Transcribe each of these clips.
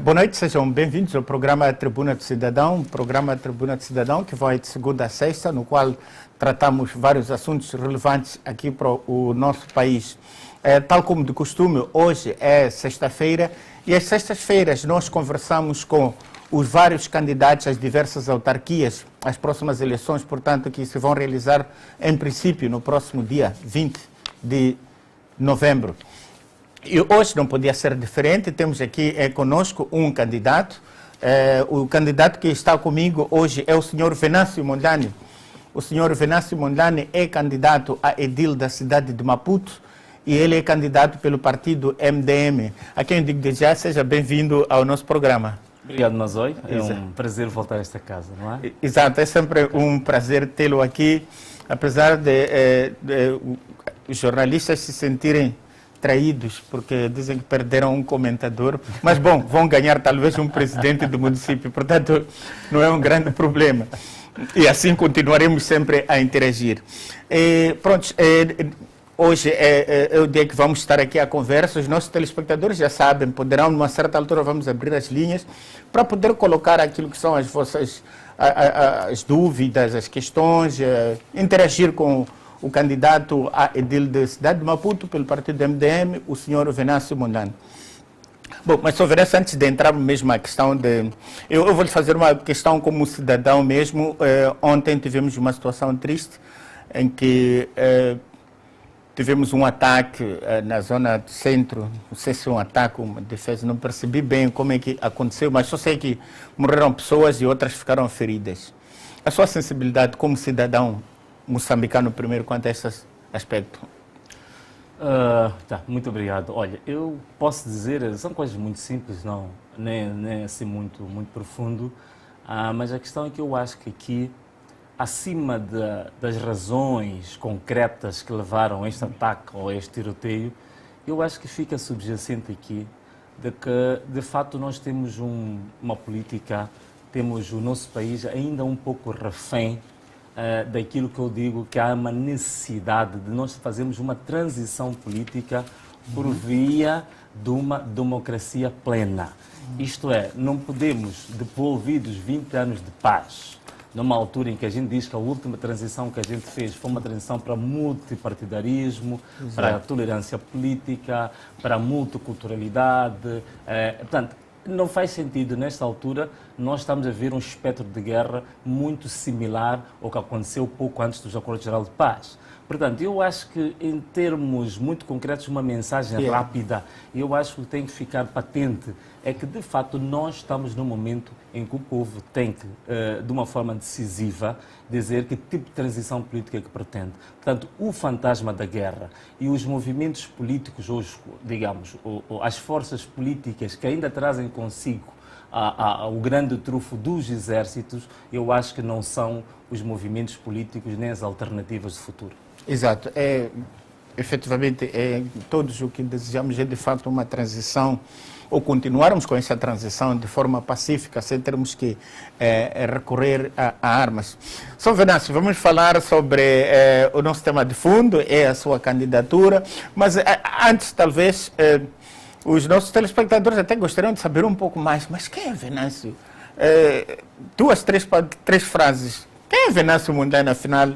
Boa noite, sejam bem-vindos ao programa Tribuna do Cidadão, que vai de segunda a sexta, no qual tratamos vários assuntos relevantes aqui para o nosso país. Tal como de costume, hoje é sexta-feira e às sextas-feiras nós conversamos com os vários candidatos às diversas autarquias, às próximas eleições, portanto, que se vão realizar, em princípio, no próximo dia 20 de novembro. E hoje não podia ser diferente, temos aqui conosco um candidato. O candidato que está comigo hoje é o senhor Venâncio Mondlane. O senhor Venâncio Mondlane é candidato a edil da cidade de Maputo e ele é candidato pelo partido MDM. A quem eu digo desde já, seja bem-vindo ao nosso programa. Obrigado, Mazói. É um prazer voltar a esta casa, não é? Exato, é sempre um prazer tê-lo aqui, apesar de os jornalistas se sentirem traídos, porque dizem que perderam um comentador, mas bom, vão ganhar talvez um presidente do município, portanto não é um grande problema. E assim continuaremos sempre a interagir. Hoje é o dia que vamos estar aqui à conversa. Os nossos telespectadores já sabem, poderão, numa certa altura, vamos abrir as linhas para poder colocar aquilo que são as vossas as dúvidas, as questões, interagir com o candidato a edil da cidade de Maputo pelo partido MDM, o senhor Venâncio Mondlane. Bom, mas só Venâncio, antes de entrar mesmo na questão de... Eu vou lhe fazer uma questão como cidadão mesmo. Ontem tivemos uma situação triste em que tivemos um ataque na zona do centro, não sei se é um ataque ou uma defesa, não percebi bem como é que aconteceu, mas só sei que morreram pessoas e outras ficaram feridas. A sua sensibilidade como cidadão moçambicano primeiro quanto a esse aspecto? Muito obrigado. Olha, eu posso dizer, são coisas muito simples, não, nem assim muito profundo, mas a questão é que eu acho que aqui, acima das razões concretas que levaram a este ataque ou a este tiroteio, eu acho que fica subjacente aqui de que, de fato, nós temos uma política, temos o nosso país ainda um pouco refém daquilo que eu digo que há uma necessidade de nós fazermos uma transição política por via de uma democracia plena. Isto é, não podemos, devolvidos 20 anos de paz, numa altura em que a gente diz que a última transição que a gente fez foi uma transição para multipartidarismo, para a tolerância política, para a multiculturalidade. Portanto, não faz sentido, nesta altura, nós estamos a ver um espectro de guerra muito similar ao que aconteceu pouco antes dos Acordos Gerais de Paz. Portanto, eu acho que, em termos muito concretos, uma mensagem rápida, eu acho que tem que ficar patente, é que, de fato, nós estamos num momento em que o povo tem que, de uma forma decisiva, dizer que tipo de transição política que pretende. Portanto, o fantasma da guerra e os movimentos políticos, digamos, as forças políticas que ainda trazem consigo o grande trunfo dos exércitos, eu acho que não são os movimentos políticos nem as alternativas de futuro. Exato. Efetivamente, todos o que desejamos é, de fato, uma transição, ou continuarmos com essa transição de forma pacífica, sem termos que recorrer a armas. São Venâncio, vamos falar sobre o nosso tema de fundo, é a sua candidatura, mas antes, talvez, os nossos telespectadores até gostariam de saber um pouco mais, mas quem é Venâncio? Três frases. Quem é Venâncio Mondlane, afinal,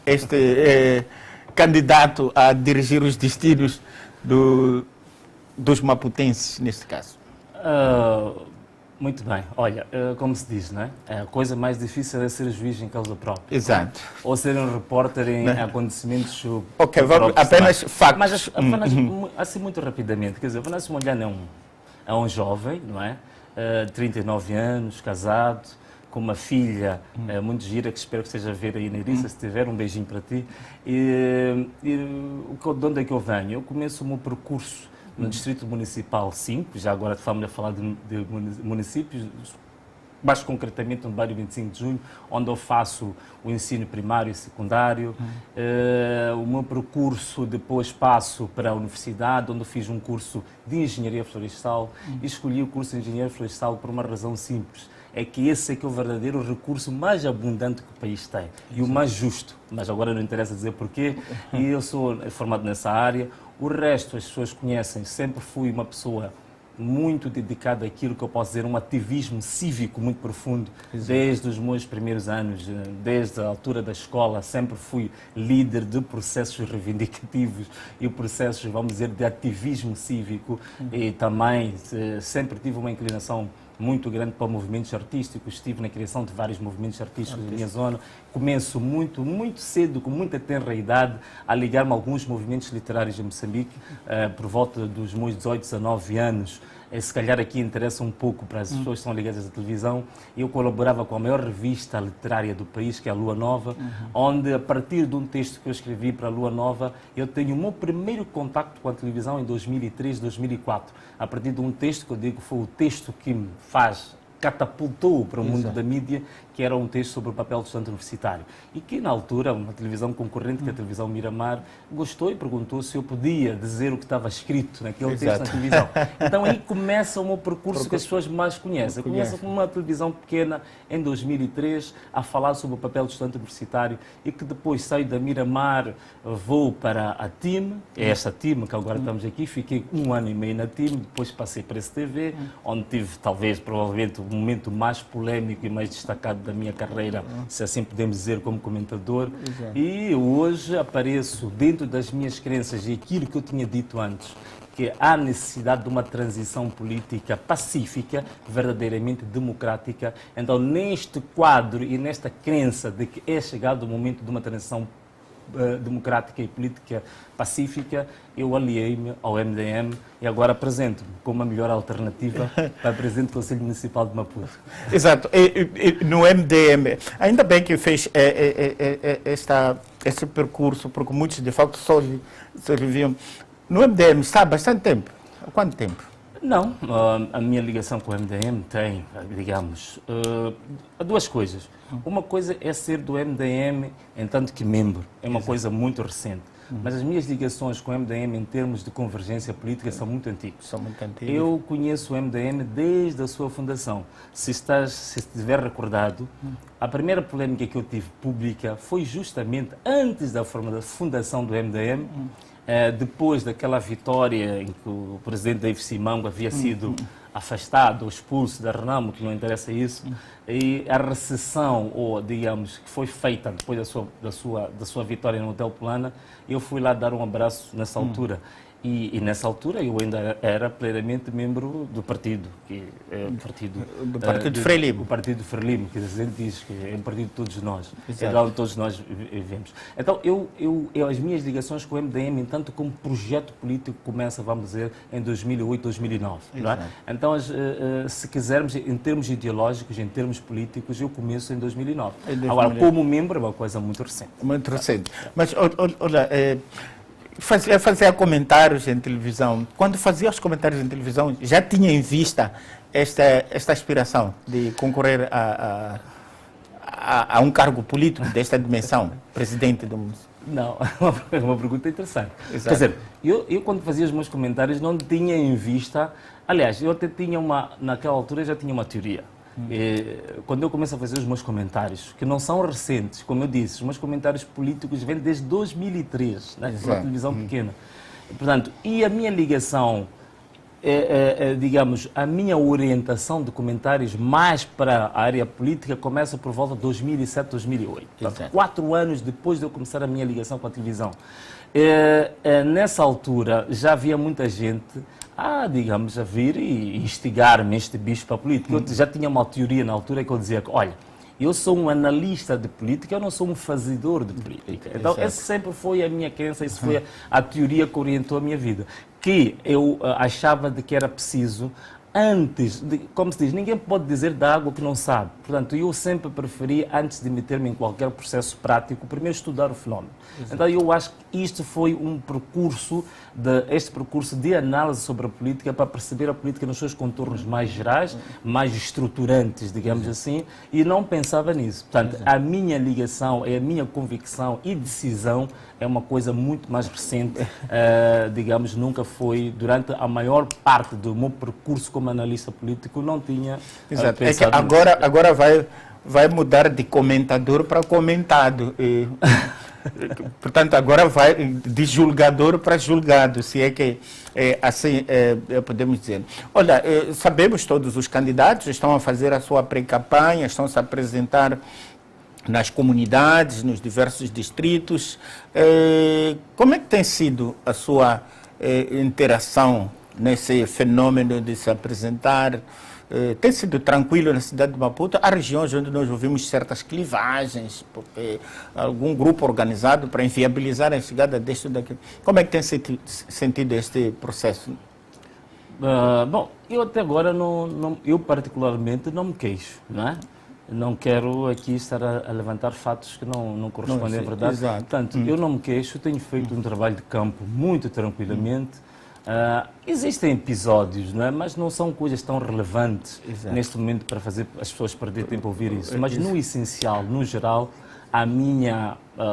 este candidato a dirigir os destinos dos maputenses, neste caso? Muito bem. Olha, como se diz, não é? A coisa mais difícil é ser juiz em causa própria. Exato. Ou ser um repórter em acontecimentos... Ok, vamos apenas factos. Mas apenas, assim, muito rapidamente. Quer dizer, o Venâncio Mondlane é um jovem, não é? 39 anos, casado, com uma filha muito gira, que espero que esteja a ver aí na Eriça, se tiver, um beijinho para ti. De onde é que eu venho? Eu começo o meu percurso no Distrito Municipal 5, já agora estamos a falar de municípios, mais concretamente no bairro 25 de Junho, onde eu faço o ensino primário e secundário. O meu percurso depois passo para a universidade, onde eu fiz um curso de Engenharia Florestal e escolhi o curso de Engenharia Florestal por uma razão simples. É que esse é que é o verdadeiro recurso mais abundante que o país tem e o mais justo. Mas agora não interessa dizer porquê. E eu sou formado nessa área. O resto as pessoas conhecem. Sempre fui uma pessoa muito dedicado àquilo que eu posso dizer, um ativismo cívico muito profundo. Desde os meus primeiros anos, desde a altura da escola, sempre fui líder de processos reivindicativos e processos, vamos dizer, de ativismo cívico. E também sempre tive uma inclinação muito grande para movimentos artísticos, estive na criação de vários movimentos artísticos na minha zona. Começo muito cedo, com muita tenra idade, a ligar-me a alguns movimentos literários em Moçambique, por volta dos meus 18, 19 anos. Se calhar aqui interessa um pouco para as pessoas que estão ligadas à televisão. Eu colaborava com a maior revista literária do país, que é a Lua Nova, onde, a partir de um texto que eu escrevi para a Lua Nova, eu tenho o meu primeiro contacto com a televisão em 2003, 2004. A partir de um texto que eu digo foi o texto que me catapultou para o mundo da mídia, que era um texto sobre o papel do estudante universitário. E que, na altura, uma televisão concorrente, que é a televisão Miramar, gostou e perguntou se eu podia dizer o que estava escrito naquele texto na televisão. Então aí começa o meu percurso que as pessoas mais conhecem. Eu começo com uma televisão pequena, em 2003, a falar sobre o papel do estudante universitário, e que depois saio da Miramar, vou para a TIM, é esta TIM que agora estamos aqui, fiquei 1 ano e meio na TIM, depois passei para a STV, onde tive, talvez, provavelmente, o momento mais polémico e mais destacado da minha carreira, se assim podemos dizer, como comentador. E hoje apareço dentro das minhas crenças e aquilo que eu tinha dito antes, que há necessidade de uma transição política pacífica, verdadeiramente democrática. Então, neste quadro e nesta crença de que é chegado o momento de uma transição democrática e política pacífica, eu aliei-me ao MDM e agora apresento-me como a melhor alternativa para presidente do Conselho Municipal de Maputo. Exato. No MDM, ainda bem que fez esse percurso, porque muitos de facto só viviam. No MDM está há bastante tempo. Há quanto tempo? Não, a minha ligação com o MDM tem, digamos, duas coisas. Uma coisa é ser do MDM entanto que membro, é uma coisa muito recente. Mas as minhas ligações com o MDM em termos de convergência política são muito antigas. Eu conheço o MDM desde a sua fundação. Se estiver recordado, a primeira polémica que eu tive pública foi justamente antes da fundação do MDM, depois daquela vitória em que o presidente David Simango havia sido afastado ou expulso da Renamo, que não interessa isso, e a recessão, ou digamos, que foi feita depois da sua vitória no Hotel Plana, eu fui lá dar um abraço nessa altura. E nessa altura eu ainda era plenamente membro do partido, que é o partido do Partido Frelimo. O Partido Frelimo, que a gente diz que é um partido de todos nós, é onde todos nós vivemos. Então as minhas ligações com o MDM, tanto como projeto político, começa, vamos dizer, em 2008, 2009. Não é? Então, se quisermos, em termos ideológicos, em termos políticos, eu começo em 2009. Agora, como membro, é uma coisa muito recente. Muito recente. Mas, olha, fazia comentários em televisão. Quando fazia os comentários em televisão, já tinha em vista esta aspiração de concorrer a um cargo político desta dimensão, presidente do município? Não, é uma pergunta interessante. Exato. Quer dizer, eu quando fazia os meus comentários não tinha em vista... Aliás, eu até tinha naquela altura já tinha uma teoria. Quando eu começo a fazer os meus comentários, que não são recentes, como eu disse, os meus comentários políticos vêm desde 2003, né? Uma televisão pequena. Portanto, e a minha ligação, digamos, a minha orientação de comentários mais para a área política começa por volta de 2007, 2008. Portanto, 4 anos depois de eu começar a minha ligação com a televisão. Nessa altura já havia muita gente digamos, a vir e instigar-me este bicho para a política. Eu já tinha uma teoria na altura que eu dizia que, olha, eu sou um analista de política, eu não sou um fazedor de política. Então, essa sempre foi a minha crença, isso foi a teoria que orientou a minha vida. Que eu achava de que era preciso, antes, como se diz, ninguém pode dizer da água que não sabe. Portanto, eu sempre preferi, antes de meter-me em qualquer processo prático, primeiro estudar o fenómeno. Então, eu acho que isto foi este percurso de análise sobre a política para perceber a política nos seus contornos mais gerais, mais estruturantes, digamos assim, e não pensava nisso. Portanto, a minha ligação, a minha convicção e decisão é uma coisa muito mais recente, digamos, nunca foi, durante a maior parte do meu percurso como analista político, não tinha Exato. pensado Agora vai mudar de comentador para comentado. Portanto, agora vai de julgador para julgado, se é que assim podemos dizer. Olha, sabemos todos os candidatos estão a fazer a sua pré-campanha, estão a se apresentar nas comunidades, nos diversos distritos. Como é que tem sido a sua interação nesse fenômeno de se apresentar? Tem sido tranquilo na cidade de Maputo? Há regiões onde nós ouvimos certas clivagens, porque algum grupo organizado para inviabilizar a chegada deste daqui. Como é que tem sentido este processo? Bom, eu até agora, eu particularmente não me queixo, não é? Não quero aqui estar a levantar fatos que não correspondem à verdade. Exato. Portanto, eu não me queixo, tenho feito um trabalho de campo muito tranquilamente. Existem episódios, não é? Mas não são coisas tão relevantes neste momento para fazer as pessoas perder tempo a ouvir isso. Mas no essencial, no geral,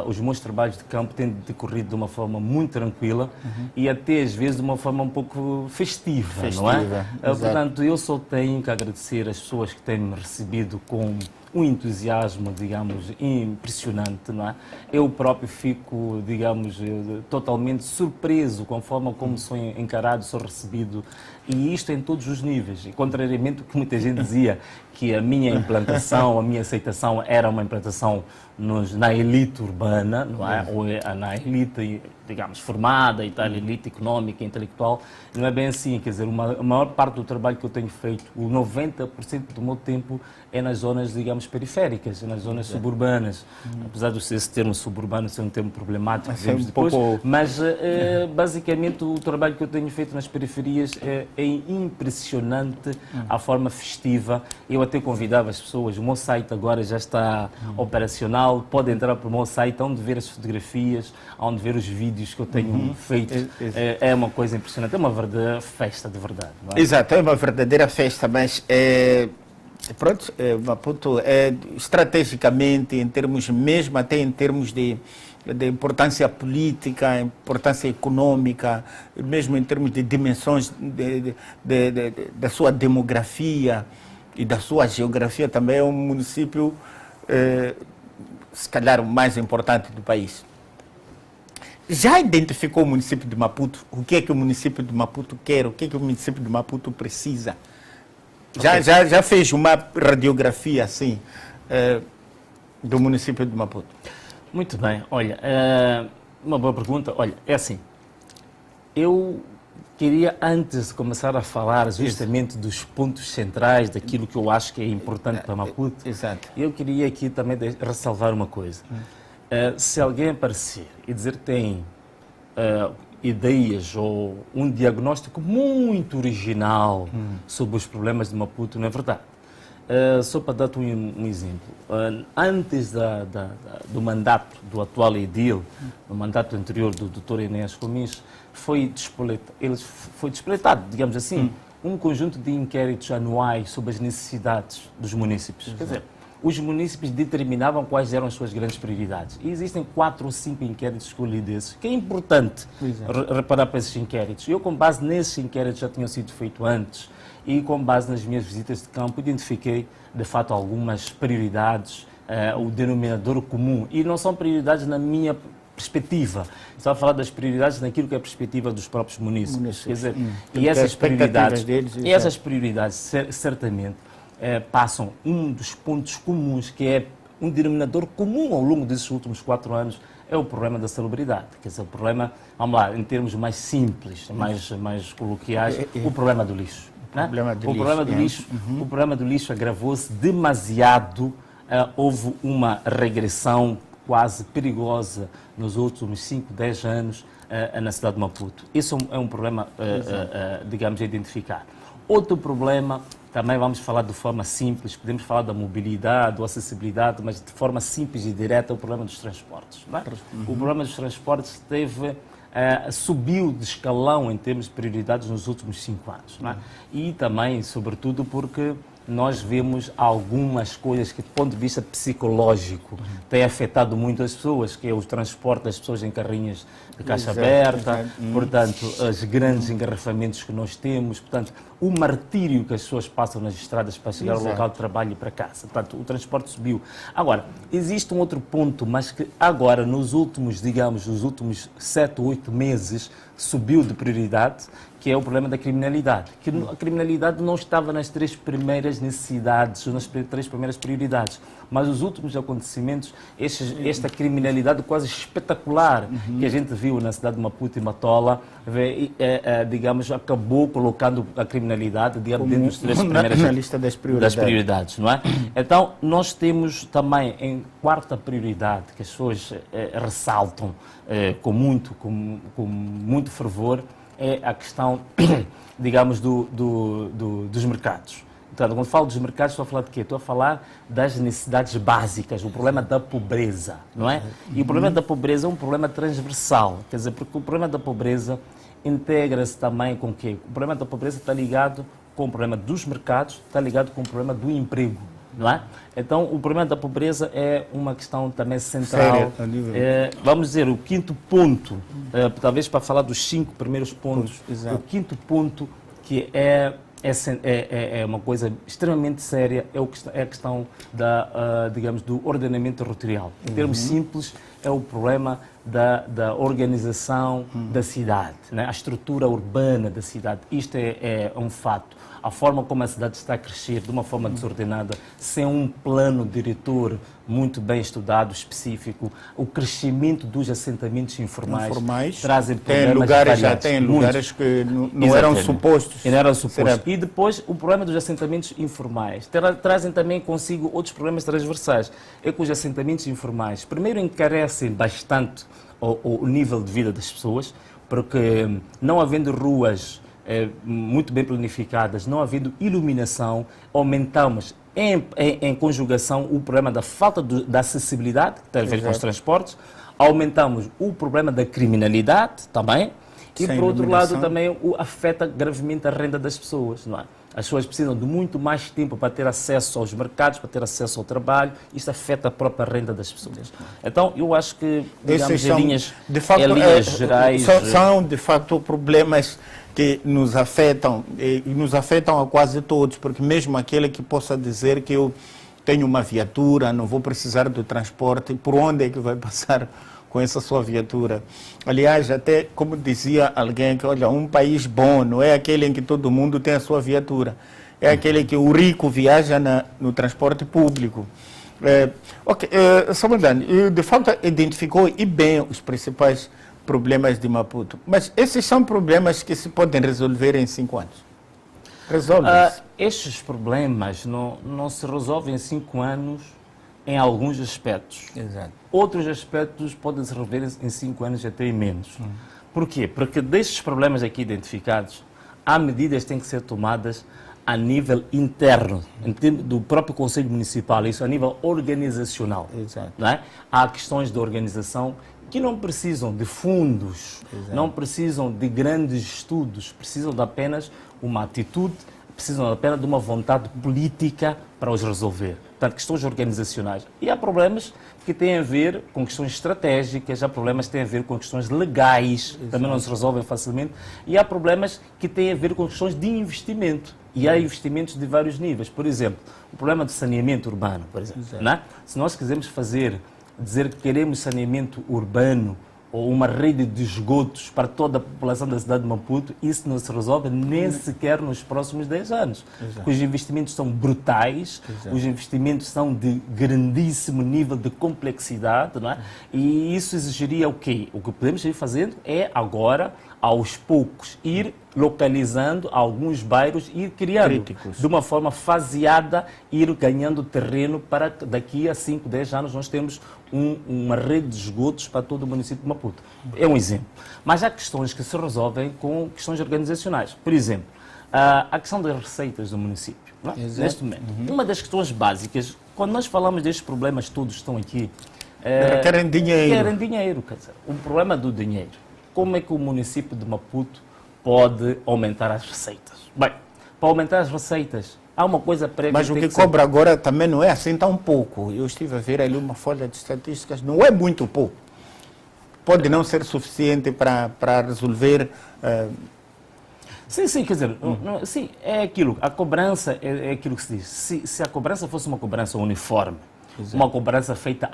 os meus trabalhos de campo têm decorrido de uma forma muito tranquila e até às vezes de uma forma um pouco festiva, não é? Portanto, eu só tenho que agradecer às pessoas que têm me recebido com um entusiasmo, digamos, impressionante, não é? Eu próprio fico, digamos, totalmente surpreso com a forma como sou encarado, sou recebido, e isto em todos os níveis. E contrariamente ao que muita gente dizia, que a minha implantação, a minha aceitação era uma implantação na elite urbana, não é? Ou na elite, digamos, formada e tal, elite económica, intelectual, não é bem assim. Quer dizer, a maior parte do trabalho que eu tenho feito, o 90% do meu tempo é nas zonas, digamos, periféricas, nas zonas suburbanas. Apesar de esse termo suburbano ser um termo problemático, vemos depois, mas basicamente o trabalho que eu tenho feito nas periferias é impressionante, a forma festiva. Eu até convidava as pessoas, o meu site agora já está operacional, pode entrar para o meu site, onde ver as fotografias, onde ver os vídeos que eu tenho feito. É uma coisa impressionante, é uma verdadeira festa de verdade. Não é? Exato, é uma verdadeira festa, mas pronto, Maputo estrategicamente, em termos mesmo até em termos de importância política, importância econômica, mesmo em termos de dimensões da sua demografia e da sua geografia, também é um município, se calhar, o mais importante do país. Já identificou o município de Maputo? O que é que o município de Maputo quer? O que é que o município de Maputo precisa? Já fez uma radiografia assim do município de Maputo? Muito bem. Olha, uma boa pergunta. Olha, é assim, eu queria, antes de começar a falar justamente dos pontos centrais, daquilo que eu acho que é importante para Maputo, eu queria aqui também ressalvar uma coisa. Se alguém aparecer e dizer que tem ideias ou um diagnóstico muito original sobre os problemas de Maputo, não é verdade. Só para dar-te um exemplo, antes do mandato do atual edil, no mandato anterior do Dr. Enéas Gomes, foi despletado, digamos assim, um conjunto de inquéritos anuais sobre as necessidades dos municípios. Quer dizer, os municípios determinavam quais eram as suas grandes prioridades. E existem 4 ou 5 inquéritos que eu li desses, que é importante reparar para esses inquéritos. Eu, com base nesses inquéritos, já tinham sido feitos antes, e com base nas minhas visitas de campo, identifiquei, de fato, algumas prioridades, o denominador comum. E não são prioridades na minha perspectiva. Estava a falar das prioridades naquilo que é a perspectiva dos próprios municípios. Quer dizer, e essas prioridades, certamente, passam um dos pontos comuns, que é um denominador comum ao longo desses últimos 4 anos, é o problema da salubridade. Quer dizer, o problema, vamos lá, em termos mais simples, mais coloquiais, o problema do lixo. Né? O problema do lixo agravou-se demasiado, houve uma regressão quase perigosa nos últimos 5, 10 anos na cidade de Maputo. Isso é um problema, digamos, a identificar. Outro problema, também vamos falar de forma simples, podemos falar da mobilidade, da acessibilidade, mas de forma simples e direta, é o problema dos transportes. Não é? O problema dos transportes subiu de escalão em termos de prioridades nos últimos 5 anos. Não é? E também, sobretudo, porque nós vemos algumas coisas que, do ponto de vista psicológico, têm afetado muito as pessoas, que é o transporte das pessoas em carrinhas de caixa aberta, portanto, os grandes engarrafamentos que nós temos, portanto, o martírio que as pessoas passam nas estradas para chegar ao local de trabalho e para casa. Portanto, o transporte subiu. Agora, existe um outro ponto, mas que agora, nos últimos 7 ou 8 meses, subiu de prioridade, que é o problema da criminalidade. Que a criminalidade não estava nas 3 primeiras necessidades, ou nas 3 primeiras prioridades. Mas os últimos acontecimentos, esta criminalidade quase espetacular que a gente viu na cidade de Maputo e Matola, digamos, acabou colocando a criminalidade dentro dos 3 primeiras na lista das prioridades, não é? Então, nós temos também em 4ª prioridade, que as pessoas ressaltam com muito fervor, é a questão, digamos, dos mercados. Então, quando falo dos mercados, estou a falar de quê? Estou a falar das necessidades básicas, o problema da pobreza, não é? E o problema da pobreza é um problema transversal, quer dizer, porque o problema da pobreza integra-se também com o quê? O problema da pobreza está ligado com o problema dos mercados, está ligado com o problema do emprego, não é? Então, o problema da pobreza é uma questão também central. Vamos dizer, o 5º ponto, talvez para falar dos 5 primeiros pontos, o 5º ponto que é uma coisa extremamente séria, é a questão digamos, do ordenamento territorial. Em termos simples, é o problema da organização da cidade, né? A estrutura urbana da cidade. Isto é um fato. A forma como a cidade está a crescer de uma forma desordenada, sem um plano diretor muito bem estudado, específico, o crescimento dos assentamentos informais trazem problemas tem lugares que não eram supostos. E depois o problema dos assentamentos informais trazem também consigo outros problemas transversais. É que os assentamentos informais, primeiro, encarecem bastante o nível de vida das pessoas, porque não havendo ruas muito bem planificadas, não havendo iluminação, aumentamos em conjugação o problema da falta da acessibilidade, que tem a ver com os transportes, aumentamos o problema da criminalidade também, e por outro lado também afeta gravemente a renda das pessoas, não é? As pessoas precisam de muito mais tempo para ter acesso aos mercados, para ter acesso ao trabalho. Isto afeta a própria renda das pessoas. Então, eu acho que, digamos, em linhas gerais... São, de facto, problemas que nos afetam, e nos afetam a quase todos, porque mesmo aquele que possa dizer que eu tenho uma viatura, não vou precisar do transporte, por onde é que vai passar com essa sua viatura? Aliás, até como dizia alguém, que olha, um país bom não é aquele em que todo mundo tem a sua viatura, é aquele que o rico viaja no transporte público. Salvador, de fato identificou e bem os principais problemas de Maputo, mas esses são problemas que se podem resolver em 5 anos? Resolvem-se? Estes problemas não se resolvem em 5 anos em alguns aspectos. Exato. Outros aspectos podem se resolver em 5 anos até em menos. Por quê? Porque destes problemas aqui identificados, há medidas que têm que ser tomadas a nível interno, do próprio Conselho Municipal, isso a nível organizacional. Exato. Não é? Há questões de organização que não precisam de fundos, não precisam de grandes estudos, precisam de apenas uma atitude, precisam apenas de uma vontade política para os resolver. Portanto, questões organizacionais. E há problemas que têm a ver com questões estratégicas, há problemas que têm a ver com questões legais, também não se resolvem facilmente, e há problemas que têm a ver com questões de investimento. E há investimentos de vários níveis. Por exemplo, o problema do saneamento urbano, por exemplo. Não é? Se nós quisermos dizer que queremos saneamento urbano ou uma rede de esgotos para toda a população da cidade de Maputo, isso não se resolve nem sequer nos próximos 10 anos. Os investimentos são brutais, os investimentos são de grandíssimo nível de complexidade, não é? E isso exigiria o quê? O que podemos ir fazendo é agora, aos poucos, ir localizando alguns bairros, ir criando de uma forma faseada, ir ganhando terreno para daqui a 5, 10 anos nós temos uma rede de esgotos para todo o município de Maputo. É um exemplo. Mas há questões que se resolvem com questões organizacionais. Por exemplo, a questão das receitas do município. Não é? Neste momento, uma das questões básicas, quando nós falamos destes problemas todos que estão aqui, querem dinheiro. Querem dinheiro, quer dizer, o problema do dinheiro. Como é que o município de Maputo pode aumentar as receitas? Bem, para aumentar as receitas, há uma coisa prévia. Mas o que cobra agora também não é assim tão pouco. Eu estive a ver ali uma folha de estatísticas, não é muito pouco. Pode não ser suficiente para resolver. Sim, quer dizer, sim, é aquilo. A cobrança é aquilo que se diz. Se a cobrança fosse uma cobrança uniforme, exato, uma cobrança feita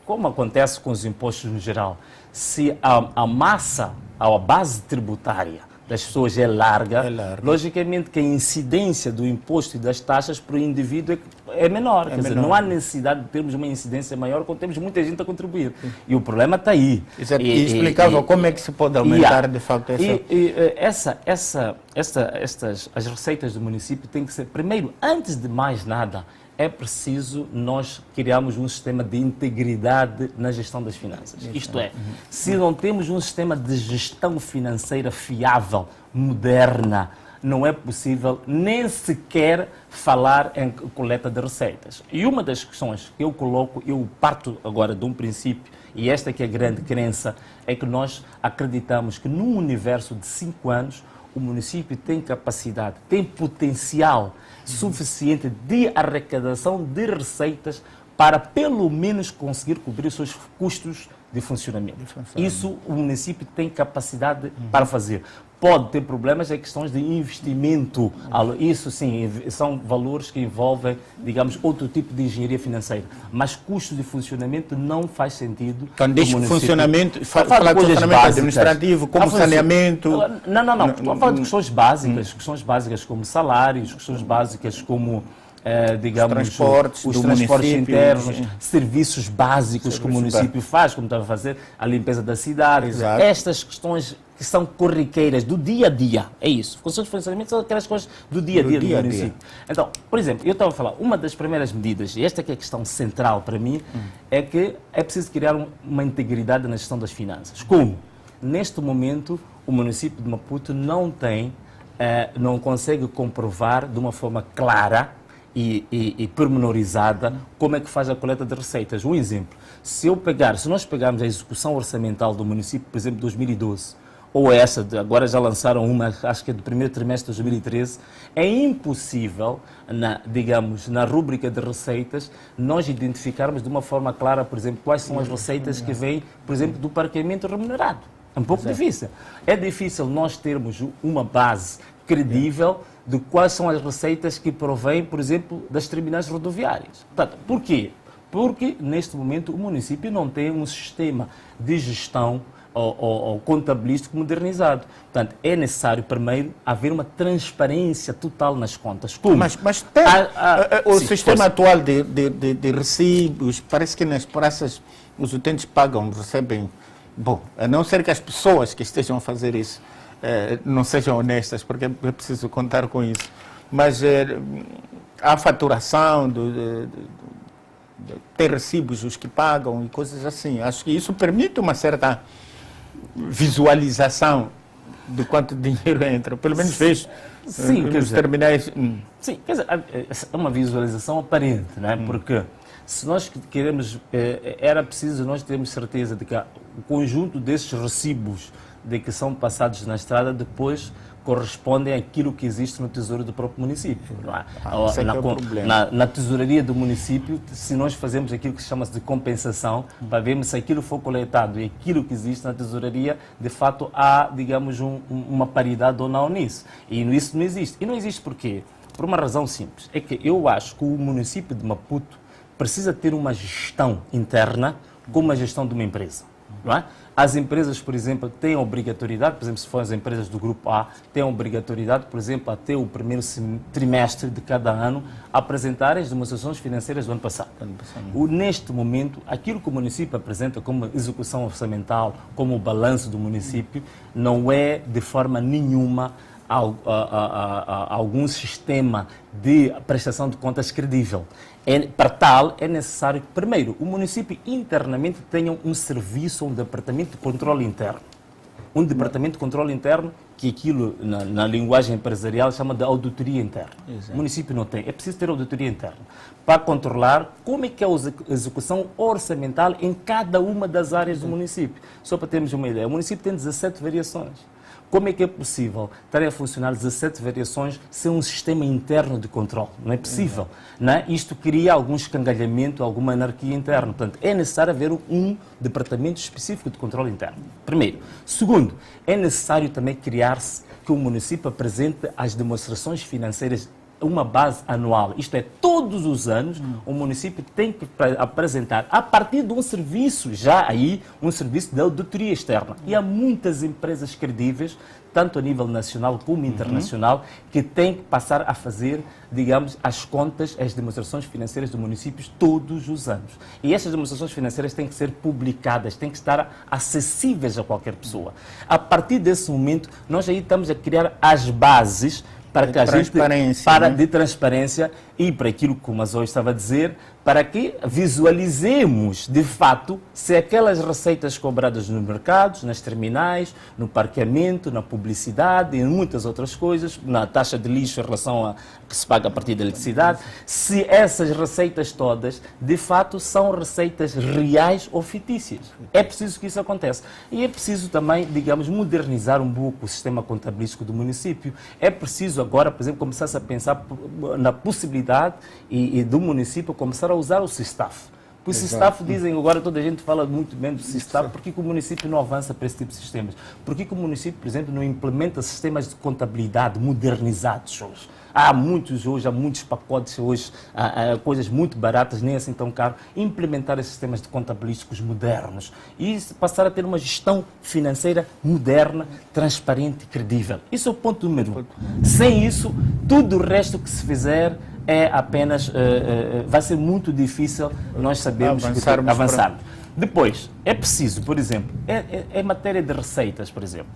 como acontece com os impostos no geral, se a massa, a base tributária das pessoas é larga, logicamente que a incidência do imposto e das taxas para o indivíduo é menor. Quer dizer, não há necessidade de termos uma incidência maior quando temos muita gente a contribuir. Sim. E o problema está aí. Exato. E explicava como é que se pode aumentar de facto as receitas do município têm que ser, primeiro, antes de mais nada, é preciso nós criarmos um sistema de integridade na gestão das finanças. Isto é, se não temos um sistema de gestão financeira fiável, moderna, não é possível nem sequer falar em coleta de receitas. E uma das questões que eu coloco, eu parto agora de um princípio, e esta que é a grande crença, é que nós acreditamos que num universo de 5 anos, o município tem capacidade, tem potencial suficiente de arrecadação de receitas para pelo menos conseguir cobrir os seus custos de funcionamento. Isso o município tem capacidade para fazer. Pode ter problemas em questões de investimento. Isso sim, são valores que envolvem, digamos, outro tipo de engenharia financeira. Mas custos de funcionamento não faz sentido. Então, diz funcionamento, fala de funcionamento administrativo, como saneamento. Não. Estou a falar de questões básicas como salários, questões básicas como digamos, os transportes internos, serviços básicos que o município faz, como estava a fazer, a limpeza da cidade. Estas questões que são corriqueiras do dia a dia, é isso. Funções de funcionamento são aquelas coisas do dia a dia do município. Então, por exemplo, eu estava a falar, uma das primeiras medidas, e esta que é a questão central para mim, é que é preciso criar uma integridade na gestão das finanças. Como? Neste momento, o município de Maputo não consegue comprovar de uma forma clara e pormenorizada como é que faz a coleta de receitas. Um exemplo, se nós pegarmos a execução orçamental do município, por exemplo, de 2012, ou agora já lançaram uma, acho que é do primeiro trimestre de 2013, é impossível, na rúbrica de receitas, nós identificarmos de uma forma clara, por exemplo, quais são as receitas que vêm, por exemplo, do parqueamento remunerado. É um pouco difícil. É difícil nós termos uma base credível de quais são as receitas que provêm, por exemplo, das terminais rodoviárias. Portanto, por quê? Porque, neste momento, o município não tem um sistema de gestão ou contabilístico modernizado. Portanto, é necessário, primeiro, haver uma transparência total nas contas. Como? Mas tem o sistema atual de recibos, parece que nas praças os utentes recebem. Bom, a não ser que as pessoas que estejam a fazer isso não sejam honestas, porque é preciso contar com isso. Mas há faturação, ter recibos os que pagam e coisas assim. Acho que isso permite uma certa visualização de quanto dinheiro entra. Pelo menos vejo nos terminais. Sim, quer dizer, é uma visualização aparente, não é? Porque se nós queremos, era preciso nós termos certeza de que o conjunto desses recibos de que são passados na estrada depois correspondem àquilo que existe no tesouro do próprio município. Não é? Na tesouraria do município, se nós fazemos aquilo que chama-se de compensação, para vermos se aquilo for coletado e aquilo que existe na tesouraria, de fato há, digamos, uma paridade ou não nisso. E isso não existe. E não existe por quê? Por uma razão simples. É que eu acho que o município de Maputo precisa ter uma gestão interna como a gestão de uma empresa. Não é? As empresas, por exemplo, têm a obrigatoriedade, por exemplo, se forem as empresas do Grupo A, têm a obrigatoriedade, por exemplo, até o primeiro trimestre de cada ano, apresentarem as demonstrações financeiras do ano passado. Neste momento, aquilo que o município apresenta como execução orçamental, como o balanço do município, não é de forma nenhuma algum sistema de prestação de contas credível. Para tal, é necessário que, primeiro, o município internamente tenha um serviço, um departamento de controle interno. Um departamento de controle interno que aquilo, na linguagem empresarial, chama de auditoria interna. Exato. O município não tem. É preciso ter auditoria interna para controlar como é que é a execução orçamental em cada uma das áreas do município. Só para termos uma ideia, o município tem 17 variações. Como é que é possível estarem a funcionar 17 variações sem um sistema interno de controle? Não é possível. Não é? Isto cria algum escangalhamento, alguma anarquia interna. Portanto, é necessário haver um departamento específico de controle interno. Primeiro. Segundo, é necessário também criar-se que o município apresente as demonstrações financeiras uma base anual, isto é, todos os anos o município tem que apresentar, a partir de um serviço, já aí, um serviço de auditoria externa. E há muitas empresas credíveis, tanto a nível nacional como internacional, que têm que passar a fazer, digamos, as contas, as demonstrações financeiras dos municípios todos os anos. E essas demonstrações financeiras têm que ser publicadas, têm que estar acessíveis a qualquer pessoa. A partir desse momento, nós aí estamos a criar as bases para que a gente, de transparência e para aquilo que o Mazoi estava a dizer, para que visualizemos, de fato, se aquelas receitas cobradas nos mercados, nas terminais, no parqueamento, na publicidade e em muitas outras coisas, na taxa de lixo em relação a que se paga a partir da eletricidade, se essas receitas todas, de fato, são receitas reais ou fictícias. É preciso que isso aconteça. E é preciso também, digamos, modernizar um pouco o sistema contabilístico do município. É preciso agora, por exemplo, começar a pensar na possibilidade e do município começar a usar o SISTAF. Porque o SISTAF, dizem agora, toda a gente fala muito bem do SISTAF, por que o município não avança para esse tipo de sistemas? Por que o município, por exemplo, não implementa sistemas de contabilidade modernizados hoje? Há muitos pacotes hoje, há coisas muito baratas, nem assim tão caro, implementar esses sistemas de contabilísticos modernos e passar a ter uma gestão financeira moderna, transparente e credível. Isso é o ponto número 1. Sem isso, tudo o resto que se fizer é apenas, vai ser muito difícil nós sabermos avançarmos. Depois, é preciso, por exemplo, em matéria de receitas, por exemplo,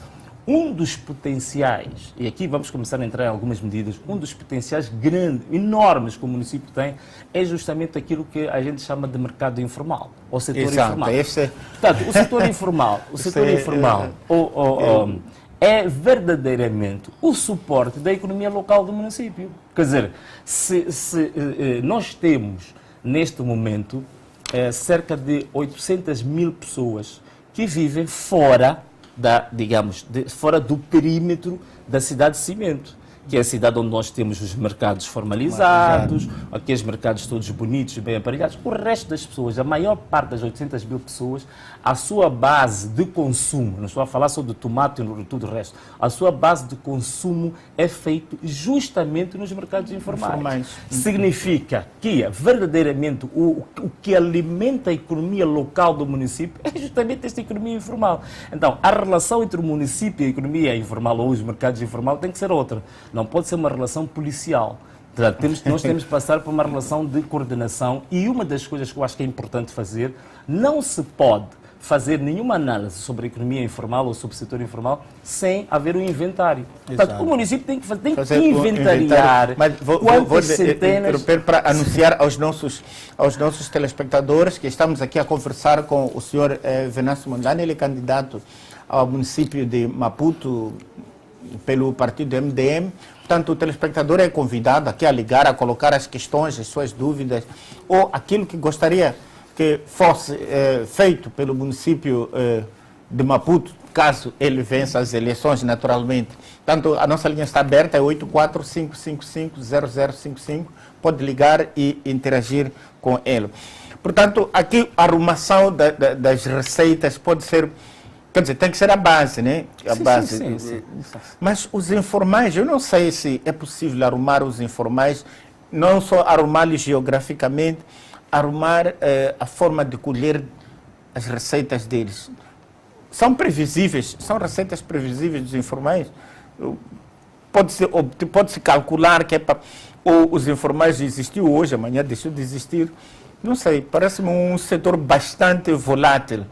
um dos potenciais, e aqui vamos começar a entrar em algumas medidas, um dos potenciais grandes, enormes que o município tem, é justamente aquilo que a gente chama de mercado informal, ou setor informal. Portanto, o setor informal, é verdadeiramente o suporte da economia local do município. Quer dizer, se nós temos, neste momento, cerca de 800 mil pessoas que vivem fora fora do perímetro da cidade de Cimento, que é a cidade onde nós temos os mercados formalizados, aqueles mercados todos bonitos, bem aparelhados. O resto das pessoas, a maior parte das 800 mil pessoas, a sua base de consumo, não estou a falar só do tomate e tudo o resto, a sua base de consumo é feita justamente nos mercados informais. Significa que verdadeiramente o que alimenta a economia local do município é justamente esta economia informal. Então, a relação entre o município e a economia informal ou os mercados informais tem que ser outra. Não pode ser uma relação policial. Nós temos que passar por uma relação de coordenação e uma das coisas que eu acho que é importante fazer, não se pode fazer nenhuma análise sobre a economia informal ou sobre o setor informal sem haver um inventário. Portanto, o município tem que inventariar vou interromper para anunciar aos nossos telespectadores que estamos aqui a conversar com o senhor Venâncio Mondlane, ele é candidato ao município de Maputo pelo partido MDM. Portanto, o telespectador é convidado aqui a ligar, a colocar as questões, as suas dúvidas, ou aquilo que gostaria que fosse feito pelo município de Maputo, caso ele vença as eleições, naturalmente. Portanto, a nossa linha está aberta, é 845550055, pode ligar e interagir com ele. Portanto, aqui a arrumação das receitas pode ser... Quer dizer, tem que ser a base, né? Sim. Mas os informais, eu não sei se é possível arrumar os informais, não só arrumá-los geograficamente, arrumar a forma de colher as receitas deles. São previsíveis, são receitas previsíveis dos informais. Pode-se calcular que é para... Ou os informais existiu hoje, amanhã deixou de existir. Não sei, parece-me um setor bastante volátil.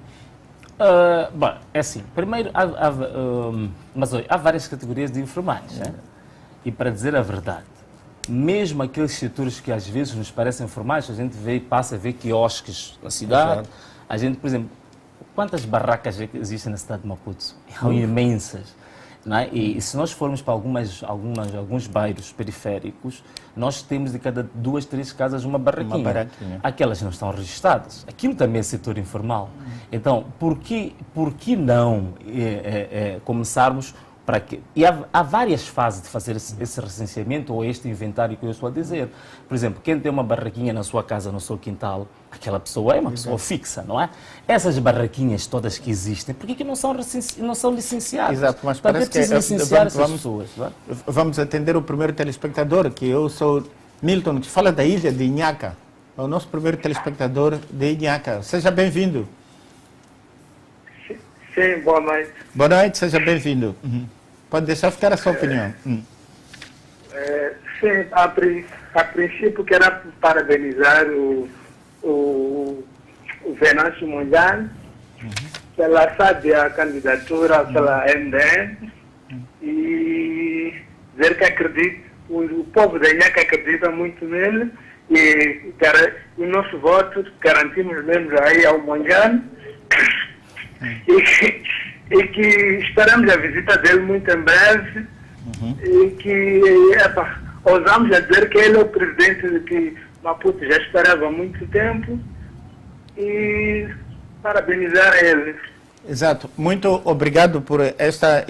Bom, é assim, primeiro, mas olha, há várias categorias de informais, né? E para dizer a verdade, mesmo aqueles setores que às vezes nos parecem formais, a gente passa a ver quiosques na cidade, a gente, por exemplo, quantas barracas existem na cidade de Maputo? São imensas. Não é? E se nós formos para alguns bairros periféricos, nós temos de cada 2, 3 casas uma barraquinha. Aquelas não estão registradas. Aquilo também é setor informal. Então, por que não começarmos para que... E há várias fases de fazer esse recenseamento ou este inventário que eu estou a dizer. Por exemplo, quem tem uma barraquinha na sua casa, no seu quintal, aquela pessoa é uma pessoa fixa, não é? Essas barraquinhas todas que existem, por que não são licenciadas? Exato, mas Para parece que preciso licenciar essas pessoas. Não é? vamos atender o primeiro telespectador, que eu sou Milton, que fala da ilha de Inhaca. É o nosso primeiro telespectador de Inhaca. Seja bem-vindo. Sim, boa noite. Boa noite, seja bem-vindo. Pode deixar ficar a sua opinião. Sim, a princípio quero parabenizar o Venâncio Mondlane pela sábia candidatura pela MDN e dizer que acredito, o povo da Inhaca acredita muito nele e o nosso voto garantimos mesmo aí ao Mondlane. E que esperamos a visita dele muito em breve e que ousamos a dizer que ele é o presidente que Maputo já esperava há muito tempo e parabenizar ele. Exato. Muito obrigado por esta